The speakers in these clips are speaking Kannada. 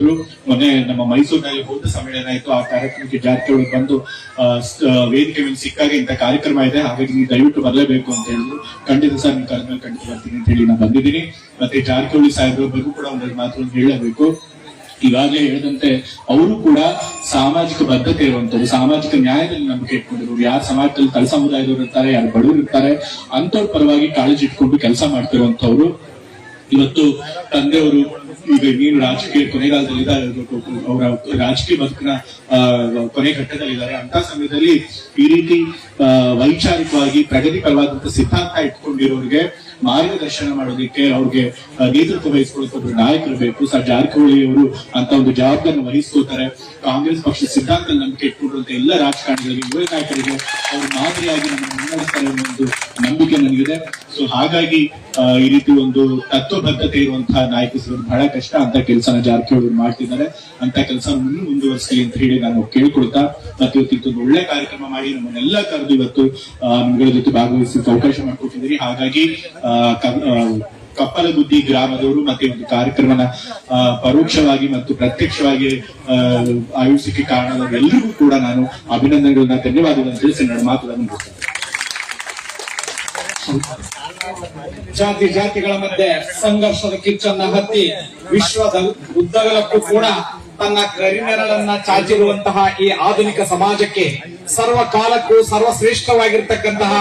ಮೊನ್ನೆ ನಮ್ಮ ಮೈಸೂರಿನಲ್ಲಿ ಬೌದ್ಧ ಸಮ್ಮೇಳನ ಆಯ್ತು. ಆ ಕಾರ್ಯಕ್ರಮಕ್ಕೆ ಜಾರಕಿಹೊಳಿ ಬಂದು ವೇದಿಕೆ ಮೇಲೆ ಸಿಕ್ಕಾಗ ಇಂಥ ಕಾರ್ಯಕ್ರಮ ಇದೆ, ಹಾಗಾಗಿ ನೀವು ದಯವಿಟ್ಟು ಬರಲೇಬೇಕು ಅಂತ ಹೇಳಿದ್ರು. ಖಂಡಿತ ಸರ್, ನೀವು ಕರೆದ್ಮೇಲೆ ಖಂಡಿತ ಬರ್ತೀನಿ ಅಂತ ಹೇಳಿ ನಾನು ಬಂದಿದ್ದೀನಿ. ಮತ್ತೆ ಜಾರಕಿಹೊಳಿ ಸಾಹೇಬ್ರ ಬಗ್ಗೆ ಕೂಡ ಒಂದೆರಡು ಮಾತುಗಳನ್ನು ಹೇಳಬೇಕು. ಈಗಾಗಲೇ ಹೇಳಿದಂತೆ ಅವರು ಕೂಡ ಸಾಮಾಜಿಕ ಬದ್ಧತೆ ಇರುವಂತವ್ರು, ಸಾಮಾಜಿಕ ನ್ಯಾಯದಲ್ಲಿ ನಂಬಿಕೆ ಇಟ್ಕೊಂಡಿರೋರು. ಯಾರು ಸಮಾಜದಲ್ಲಿ ತಳ ಸಮುದಾಯದವರು ಇರ್ತಾರೆ, ಯಾರು ಬಡವರು ಇರ್ತಾರೆ, ಅಂತವ್ರ ಪರವಾಗಿ ಕಾಳಜಿ ಇಟ್ಕೊಂಡು ಕೆಲಸ ಮಾಡ್ತಿರುವಂತವ್ರು. ಇವತ್ತು ತಂದೆಯವರು ಈಗ ನೀನು ರಾಜಕೀಯ ಕೊನೆಗಾಲದಲ್ಲಿ ಅವರ ರಾಜಕೀಯ ಬದುಕಿನ ಕೊನೆ ಘಟ್ಟದಲ್ಲಿದ್ದಾರೆ. ಅಂತ ಸಮಯದಲ್ಲಿ ಈ ರೀತಿ ವೈಚಾರಿಕವಾಗಿ ಪ್ರಗತಿಪರವಾದಂತಹ ಸಿದ್ಧಾಂತ ಇಟ್ಕೊಂಡಿರೋರಿಗೆ ಮಾರ್ಗದರ್ಶನ ಮಾಡೋದಕ್ಕೆ, ಅವ್ರಿಗೆ ನೇತೃತ್ವ ವಹಿಸ್ಕೊಳ್ಳೋಕೆ ಒಬ್ರು ನಾಯಕರು ಬೇಕು. ಸರ್ ಜಾರಕಿಹೊಳಿ ಅವರು ಅಂತ ಒಂದು ಜವಾಬ್ದಾರಿಯನ್ನು ವಹಿಸ್ಕೋತಾರೆ. ಕಾಂಗ್ರೆಸ್ ಪಕ್ಷದ ಸಿದ್ಧಾಂತ ನಂಬಿಕೆ ಇಟ್ಕೊಂಡಿರುವಂತಹ ಎಲ್ಲ ರಾಜಕಾರಣಿಗಳಿಗೆ, ಯುವ ನಾಯಕರಿಗೆ ಅವರು ಮಾದರಿಯಾಗಿ ನಮ್ಮನ್ನು ಮುನ್ನಡೆಸ್ತಾರೆ ಅನ್ನೋ ಒಂದು ನಂಬಿಕೆ ನನಗಿದೆ. ಸೊ ಹಾಗಾಗಿ ಈ ರೀತಿ ಒಂದು ತತ್ವಬದ್ಧತೆ ಇರುವಂತಹ ನಾಯಕ ಸಿಗೋದು ಬಹಳ ಕಷ್ಟ. ಅಂತ ಕೆಲಸನ ಜಾರಕಿಹೊಳಿ ಮಾಡ್ತಿದ್ದಾರೆ. ಅಂತ ಕೆಲಸ ಮುಂದುವರಿಸಲಿ ಅಂತ ಹೇಳಿ ನಾನು ಕೇಳ್ಕೊಳ್ತಾ, ಮತ್ತೆ ಇವತ್ತು ಒಳ್ಳೆ ಕಾರ್ಯಕ್ರಮ ಮಾಡಿ ನಮ್ಮನ್ನೆಲ್ಲ ಕರೆದು ಇವತ್ತು ನಿಮ್ಗಳ ಜೊತೆ ಭಾಗವಹಿಸಲಿಕ್ಕೆ ಅವಕಾಶ ಮಾಡ್ಕೊಟ್ಟಿದ್ದೀರಿ. ಹಾಗಾಗಿ ಕಪ್ಪಲಗುದ್ದಿ ಗ್ರಾಮದವರು ಮತ್ತೆ ಒಂದು ಕಾರ್ಯಕ್ರಮನ ಪರೋಕ್ಷವಾಗಿ ಮತ್ತು ಪ್ರತ್ಯಕ್ಷವಾಗಿ ಆಯೋಜಿಸಕ್ಕೆ ಕಾರಣವಾದ ಎಲ್ಲರಿಗೂ ಕೂಡ ನಾನು ಅಭಿನಂದನೆಗಳನ್ನ, ಧನ್ಯವಾದಗಳನ್ನು ತಿಳಿಸಿ ನನ್ನ ಮಾತುಗಳನ್ನು ಮುಗಿಸ್ತೇನೆ. ಜಾತಿ ಜಾತಿಗಳ ಮಧ್ಯೆ ಸಂಘರ್ಷದ ಕಿಚ್ಚನ್ನ ಹತ್ತಿ ವಿಶ್ವದ ಉದ್ದಗಲಕ್ಕೂ ಕೂಡ ತನ್ನ ಕರಿನೆರಳನ್ನ ಚಾಚಿರುವಂತಹ ಈ ಆಧುನಿಕ ಸಮಾಜಕ್ಕೆ ಸರ್ವಕಾಲಕ್ಕೂ ಸರ್ವಶ್ರೇಷ್ಠವಾಗಿರ್ತಕ್ಕಂತಹ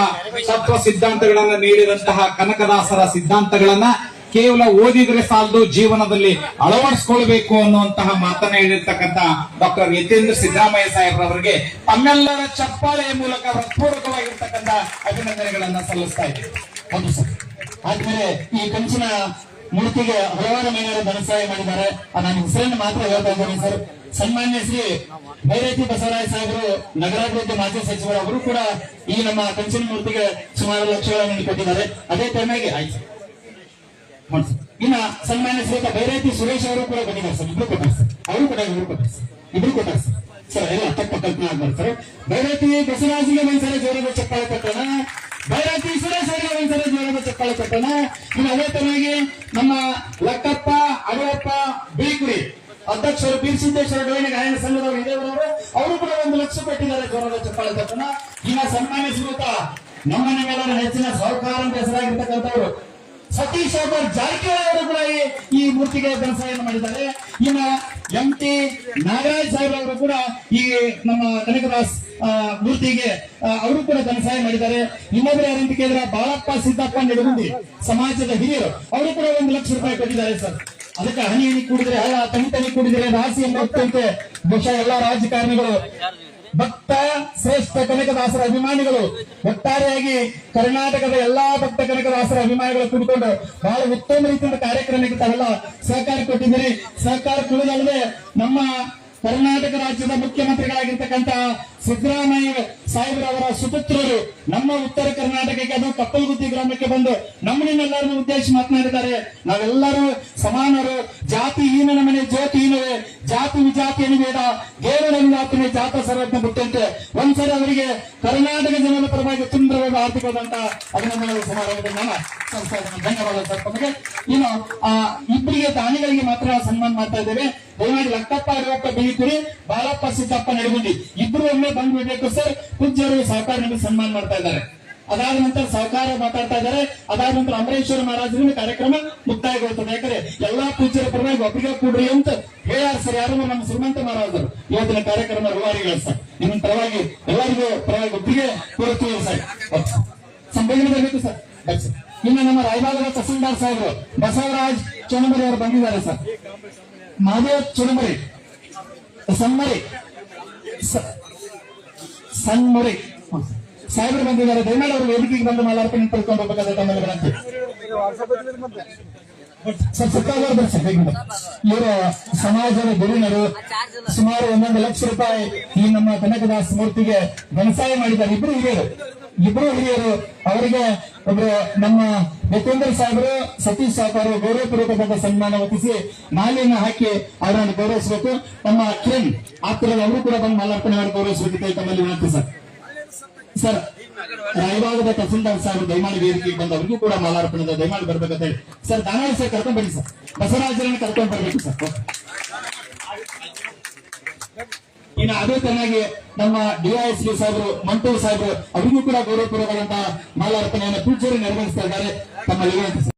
ತತ್ವ ಸಿದ್ಧಾಂತಗಳನ್ನ ನೀಡಿದಂತಹ ಕನಕದಾಸರ ಸಿದ್ಧಾಂತಗಳನ್ನ ಕೇವಲ ಓದಿದ್ರೆ ಸಾಲದು, ಜೀವನದಲ್ಲಿ ಅಳವಡಿಸಿಕೊಳ್ಬೇಕು ಅನ್ನುವಂತಹ ಮಾತನ್ನ ಹೇಳಿರ್ತಕ್ಕಂಥ ಡಾಕ್ಟರ್ ಯತೀಂದ್ರ ಸಿದ್ದರಾಮಯ್ಯ ಸಾಹೇಬ್ರವರಿಗೆ ತಮ್ಮೆಲ್ಲರ ಚಪ್ಪಾಳೆಯ ಮೂಲಕ ಹೃತ್ಪೂರ್ವಕವಾಗಿರ್ತಕ್ಕಂಥ ಅಭಿನಂದನೆಗಳನ್ನ ಸಲ್ಲಿಸ್ತಾ ಇದ್ದೇವೆ. ಹೌದು ಸರ್. ಆದ್ಮೇಲೆ ಈ ಕಂಚಿನ ಮೂರ್ತಿಗೆ ಹಲವಾರು ಮಹಿಳೆಯರು ಧನಸಹಾಯ ಮಾಡಿದ್ದಾರೆ. ನಾನು ಹೆಸರನ್ನು ಮಾತ್ರ ಹೇಳ್ತಾ ಇದ್ದೇನೆ ಸರ್. ಸನ್ಮಾನ್ಯ ಶ್ರೀ ಬೈರತಿ ಬಸವರಾಜ ಸಾಹೇಬರು, ನಗರಾಭಿವೃದ್ಧಿ ಮಾಜಿ ಸಚಿವರು, ಅವರು ಕೂಡ ಈ ನಮ್ಮ ಕಂಚಿನ ಮೂರ್ತಿಗೆ ಸುಮಾರು ಲಕ್ಷಗಳನ್ನು ಕೊಟ್ಟಿದ್ದಾರೆ. ಅದೇ ಟೈಮಾಗಿ ಆಯ್ತು. ಇನ್ನ ಸನ್ಮಾನ್ಯ ಶ್ರೀ ಬೈರತಿ ಸುರೇಶ್ ಅವರು ಕೂಡ ಕೊಟ್ಟಿದ್ದಾರೆ ಸರ್. ಇಬ್ರು ಕೊಟ್ಟಾರೆ ಸರ್. ಅವರು ಕೂಡ ಇಬ್ರು ಕೊಟ್ಟಾರೆ ಸರ್. ಇಬ್ರು ಕೊಟ್ಟಾರೆ ಸರ್. ಸರ್ ಎಲ್ಲ ತಪ್ಪ ಕಲ್ಪನೆ ಆಗ್ಬಾರ್ದು ಸರ್. ಬೈರತಿ ಬಸವರಾಜಿಗೆ ಒಂದ್ಸರಿ ಜೋರದ ಚಪ್ಪಾಳೆ ಕೊಟ್ಟೋಣ, ಬೈರತಿ ಸುರೇಶ್ ಅವರಿಗೆ ಒಂದ್ಸರಿ ಜೋರದ ಚಪ್ಪಾಳೆ ಕೊಟ್ಟೋಣ. ಇನ್ನು ಅದೇ ತರವಾಗಿ ನಮ್ಮ ಲಕ್ಕಪ್ಪ ಅಡವಪ್ಪ ಬಿಳಿಕುಡಿ ಅಧ್ಯಕ್ಷರು ಬೀರಸಿದ್ದೇಶ್ವರ ಡೋಯಿನ ಗಾಯನ ಸಂಘದವರು ಹಿರಿಯವರು, ಅವರು ಕೂಡ 1 ಲಕ್ಷ ಕೊಟ್ಟಿದ್ದಾರೆ. ಜೋರದ ಚಪ್ಪಾಳೆ ಕೊಟ್ಟೋಣ. ಇನ್ನ ಸನ್ಮಾನ್ಯ ಶ್ರೀಯುತ ನಮ್ಮ ನಿಮ್ಮೆಲ್ಲರ ಹೆಚ್ಚಿನ ಸಹಕಾರ ಅಂತ ಹೆಸರಾಗಿರ್ತಕ್ಕಂಥವ್ರು ಸತೀಶ್ ಜಾರಕಿಹೊಳಿ ಅವರು ಕೂಡ ಈ ಮೂರ್ತಿಗೆ ಧನಸಹಾಯ ಮಾಡಿದ್ದಾರೆ. ಇನ್ನು MT ನಾಗರಾಜ್ ಸಾಹೇಬ್ ಅವರು ಕೂಡ ಈ ನಮ್ಮ ಕನಕದಾಸ್ ಮೂರ್ತಿಗೆ ಅವರು ಕೂಡ ಧನಸಹಾಯ ಮಾಡಿದ್ದಾರೆ. ಇನ್ನೊಬ್ಬರು ಯಾರಂತ ಕೇಳಿದ್ರೆ ಬಾಳಪ್ಪ ಸಿದ್ದಪ್ಪ ನಿಡಗುಂದಿ ಸಮಾಜದ ಹಿರಿಯರು, ಅವರು ಕೂಡ 1 ಲಕ್ಷ ರೂಪಾಯಿ ಕೊಟ್ಟಿದ್ದಾರೆ ಸರ್. ಅದಕ್ಕೆ ಹನಿ ಹನಿ ಕೂಡಿದ್ರೆ ಹಳ್ಳ, ತನಿ ತನಿ ಕೂಡಿದ್ರೆ ರಾಶಿ ಎಂಬಂತೆ ಬಹುಶಃ ಎಲ್ಲಾ ರಾಜಕಾರಣಿಗಳು, ಭಕ್ತ ಶ್ರೇಷ್ಠ ಕನಕದಾಸರ ಅಭಿಮಾನಿಗಳು, ಒಟ್ಟಾರೆಯಾಗಿ ಕರ್ನಾಟಕದ ಎಲ್ಲಾ ಭಕ್ತ ಕನಕದಾಸರ ಅಭಿಮಾನಿಗಳು ಕೂಡಿಕೊಂಡು ಬಹಳ ಉತ್ತಮ ರೀತಿಯಿಂದ ಕಾರ್ಯಕ್ರಮಕ್ಕೆ ತಾವೆಲ್ಲ ಸಹಕಾರ ಕೊಟ್ಟಿದ್ದೀರಿ. ಸಹಕಾರ ಕೊಡುವುದಲ್ಲದೆ ನಮ್ಮ ಕರ್ನಾಟಕ ರಾಜ್ಯದ ಮುಖ್ಯಮಂತ್ರಿಗಳಾಗಿರ್ತಕ್ಕಂಥ ಸಿದ್ದರಾಮಯ್ಯ ಸಾಹೇಬರವರ ಸುಪುತ್ರರು ನಮ್ಮ ಉತ್ತರ ಕರ್ನಾಟಕಕ್ಕೆ, ಅದು ಕಪ್ಪಲಗುತ್ತಿ ಗ್ರಾಮಕ್ಕೆ ಬಂದು ನಮ್ಮನ್ನೆಲ್ಲರನ್ನು ಉದ್ದೇಶಿಸಿ ಮಾತನಾಡಿದ್ದಾರೆ. ನಾವೆಲ್ಲರೂ ಸಮಾನರು, ಜಾತಿ ಹೀನನ ಮನೆ ಜ್ಯೋತಿ ಹೀನವೇ, ಜಾತಿ ವಿಜಾತಿ ಬೇಡ, ದೇವರನ್ನು ಆತನೇ ಜಾತ ಸರ್ವಜ್ಞ ಬಿಟ್ಟಂತೆ ಒಂದ್ಸರಿ ಅವರಿಗೆ ಕರ್ನಾಟಕ ಜನರ ಪರವಾಗಿ ಸುಂದರವಾದ ಆರ್ಥಿಕವಾದಂತಹ ಅಭಿನಂದನೆಗಳು ಸಮಾರಂಭದಲ್ಲಿ ನಾನು ಸಂಸ್ಥೆ ಧನ್ಯವಾದ ಸರ್ ತಮಗೆ. ಇನ್ನು ಇಬ್ಬರಿಗೆ ದಾನಿಗಳಿಗೆ ಮಾತ್ರ ಸನ್ಮಾನ ಮಾಡ್ತಾ ಇದ್ದೇವೆ. ದಯಮಾಡಿ ಲಕ್ಕಪ್ಪ ಅಡವಪ್ಪ ಬಿಳಿಕುಡಿ, ಬಾಳಪ್ಪ ಸಿದ್ದಪ್ಪ ನಡಗುಂದಿ ಇಬ್ಬರು ಒಮ್ಮೆ ಬಂದ್ಬಿಡ್ಬೇಕು ಸರ್. ಪೂಜ್ಯರು ಸಹಕಾರ ನೀಡಿ ಸನ್ಮಾನ ಮಾಡ್ತಾ ಇದ್ದಾರೆ. ಅದಾದ ನಂತರ ಸಹಕಾರ ಮಾತಾಡ್ತಾ ಇದ್ದಾರೆ. ಅದಾದ ನಂತರ ಅಮರೇಶ್ವರ ಮಹಾರಾಜರಿಂದ ಕಾರ್ಯಕ್ರಮ ಮುಕ್ತಾಯಗೊಳ್ತದೆ. ಯಾಕಂದ್ರೆ ಎಲ್ಲಾ ಪೂಜ್ಯರ ಪರವಾಗಿ ಒಪ್ಪಿಗೆ ಕೂಡ್ರಿ ಅಂತ ಹೇಳ್ಯಾರ ಸರ್. ಯಾರು ನಮ್ಮ ಶ್ರೀಮಂತ ಮಹಾರಾಜರು ಇವತ್ತಿನ ಕಾರ್ಯಕ್ರಮ ರೂವಾರಿಗಳು ಸರ್. ನಿಮ್ಮ ಪರವಾಗಿ ಎಲ್ಲರಿಗೂ ಪರವಾಗಿ ಒಪ್ಪಿಗೆ ಕೊಡ್ತೀವಿ ಸರ್. ಸಂಬೋಧನೆ ಬರಬೇಕು ಸರ್. ಇನ್ನು ನಮ್ಮ ರಾಯಬಾಗದ ತಹಸೀಲ್ದಾರ್ ಸಾಹೇಬರು ಬಸವರಾಜ್ ಚುಣಮರಿ ಅವರು ಬಂದಿದ್ದಾರೆ ಸರ್. ಮಾದೇವ್ ಚುಣಮರಿ ಸನ್ಮುರಿ ಸಾಹೇಬರು ಬಂದಿದ್ದಾರೆ. ದಯಮಾಡಿ ಅವರು ವೇದಿಕೆಗೆ ಬಂದು ಮಾಲಾರ್ಪಣೆ ಪಡ್ಕೊಂಡು ಹೋಗಬೇಕಾದ ತಮ್ಮಲ್ಲಿ ವಿನಂತಿ ಸರ್. ಇವರು ಸಮಾಜದ ಧುರೀಣರು, ಸುಮಾರು 1 ಲಕ್ಷ ರೂಪಾಯಿ ಈ ನಮ್ಮ ಕನಕದಾಸ್ ಮೂರ್ತಿಗೆ ಧನಸಹಾಯ ಮಾಡಿದ್ದಾರೆ. ಇಬ್ರು ಹಿರಿಯರು. ಅವರಿಗೆ ಒಬ್ರು ನಮ್ಮ ಯತೀಂದ್ರ ಸಾಹೇಬರು, ಸತೀಶ್ ಸಾಹೇಬರು ಗೌರವಪೂರ್ವಕವಾದ ಸನ್ಮಾನ ಒಪ್ಪಿಸಿ ಮಾಲೆಯನ್ನು ಹಾಕಿ ಅವರನ್ನು ಗೌರವಿಸಬೇಕು. ನಮ್ಮ ಕಿರಣ್ ಆಪ್ತರಲ್ಲಿ ಅವರು ಕೂಡ ಬಂದು ಮಾಲಾರ್ಪಣೆ ಮಾಡಿ ಗೌರವಿಸಬೇಕಿತ್ತು ತಮ್ಮಲ್ಲಿ ವಿನಂತಿ ಸರ್. ಸರ್ ರಾಯಬಾಗದ ತಹಸೀಲ್ದಾರ್ ಸಾಹೇಬರು ದಯಮಾಡಿ ವೇದಿಕೆಗೆ ಬಂದು ಅವರಿಗೂ ಕೂಡ ಮಾಲಾರ್ಪಣೆ ದಯಮಾಡಿ ಬರ್ಬೇಕಂತ ಹೇಳಿ ಸರ್. ದಾನಾಳಿ ಸರ್ ಕರ್ಕೊಂಡ್ ಬನ್ನಿ ಸರ್. ಬಸವರಾಜರನ್ನು ಕರ್ಕೊಂಡ್ ಬರ್ಬೇಕು ಸರ್. ಇನ್ನು ಅದೇ ತರನಾಗಿ ನಮ್ಮ ಡಿವೈಎಸ್ಪಿ ಸಾಹೇಬರು ಮಂಟೂರ್ ಸಾಹೇಬರು ಅವರಿಗೂ ಕೂಡ ಗೌರವಪೂರ್ವಕವಾದಂತಹ ಮಾಲಾರ್ಪಣೆಯನ್ನು ಪೂಜಾರಿ ನೆರವೇರಿಸ್ತಾ ಇದ್ದಾರೆ. ತಮ್ಮ ವಿನಂತಿ ಸರ್.